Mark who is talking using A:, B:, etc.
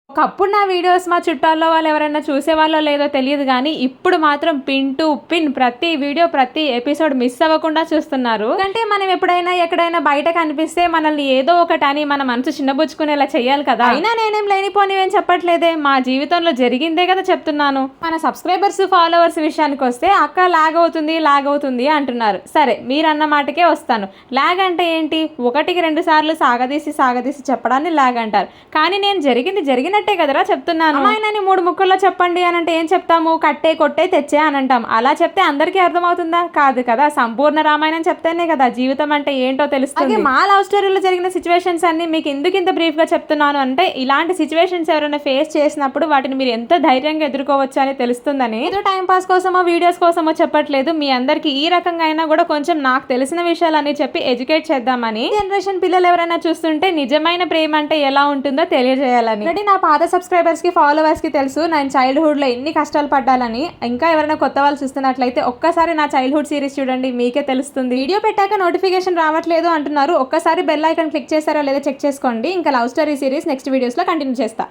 A: ఒకప్పుడు నా వీడియోస్ మా చుట్టాల్లో వాళ్ళు ఎవరైనా చూసేవాళ్ళో లేదో తెలియదు గానీ, ఇప్పుడు మాత్రం పిన్ టు పిన్ ప్రతి వీడియో, ప్రతి ఎపిసోడ్ మిస్ అవ్వకుండా చూస్తున్నారు. అంటే మనం ఎప్పుడైనా ఎక్కడైనా బయట కనిపిస్తే మనల్ని ఏదో ఒకటని మన మనసు చిన్నబుచ్చుకునేలా చెయ్యాలి కదా! అయినా నేనేం లేనిపోనివేం చెప్పట్లేదే. మా జీవితంలో జరిగిందే కదా చెప్తున్నాను. మన సబ్స్క్రైబర్స్, ఫాలోవర్స్ విషయానికొస్తే అక్క లాగ్ అవుతుంది అంటున్నారు. సరే మీరన్న మాటకే వస్తాను. లాగ్ అంటే ఏంటి? ఒకటికి 2 సార్లు సాగదీసి చెప్పడాన్ని లాగ్ అంటారు. కానీ నేను జరిగినట్టే కదరా చెప్తున్నాను. అమ్మాయినని 3 ముక్కల్లో చెప్పండి అని అంటే ఏం చెప్తాము? కట్టే, కొట్టే, తెచ్చే అని అంటాం. అలా చెప్తే అందరికీ అర్థమవుతుందా? కాదు కదా. సంపూర్ణ రామాయణం చెప్తేనే కదా జీవితం అంటే ఏంటో తెలుస్తుంది. మా లవ్ స్టోరీలో జరిగిన సిచ్యువేషన్స్ అన్ని మీకు ఎందుకు ఇంత బ్రీఫ్ గా చెప్తున్నాను అంటే, ఇలాంటి సిచ్యువేషన్స్ ఎవరైనా ఫేస్ చేసినప్పుడు వాటిని మీరు ఎంత ధైర్యంగా ఎదుర్కోవచ్చు అని తెలుస్తుందని. ఏదో టైం పాస్ కోసమో వీడియోస్ కోసమో చెప్పట్లేదు. మీ అందరికి ఈ రకంగా అయినా కూడా కొంచెం నాకు తెలిసిన విషయాలన్నీ చెప్పి ఎడ్యుకేట్ చేద్దామని. జనరేషన్ పిల్లలు ఎవరైనా చూస్తుంటే నిజమైన ప్రేమ అంటే ఎలా ఉంటుందో తెలియజేయాలని. నా పాత సబ్స్క్రైబర్స్ కి, ఫాలోవర్స్ కి తెలుసు నేను చైల్డ్హుడ్ లో ఎన్ని కష్టాలు పడ్డాలని. ఇంకా ఎవరైనా కొత్త వాళ్ళు చూస్తున్నట్లయితే ఒక్కసారి నా చైల్డ్హుడ్ సిరీస్ చూడండి, మీకే తెలుస్తుంది. వీడియో పెట్టాక నోటిఫికేషన్ రావట్లేదు అంటున్నారు. ఒక్కసారి బెల్ ఐకాన్ క్లిక్ చేశారో లేదో చెక్ చేసుకోండి. ఇంకా love story series next videos లో కంటిన్యూ చేస్తా.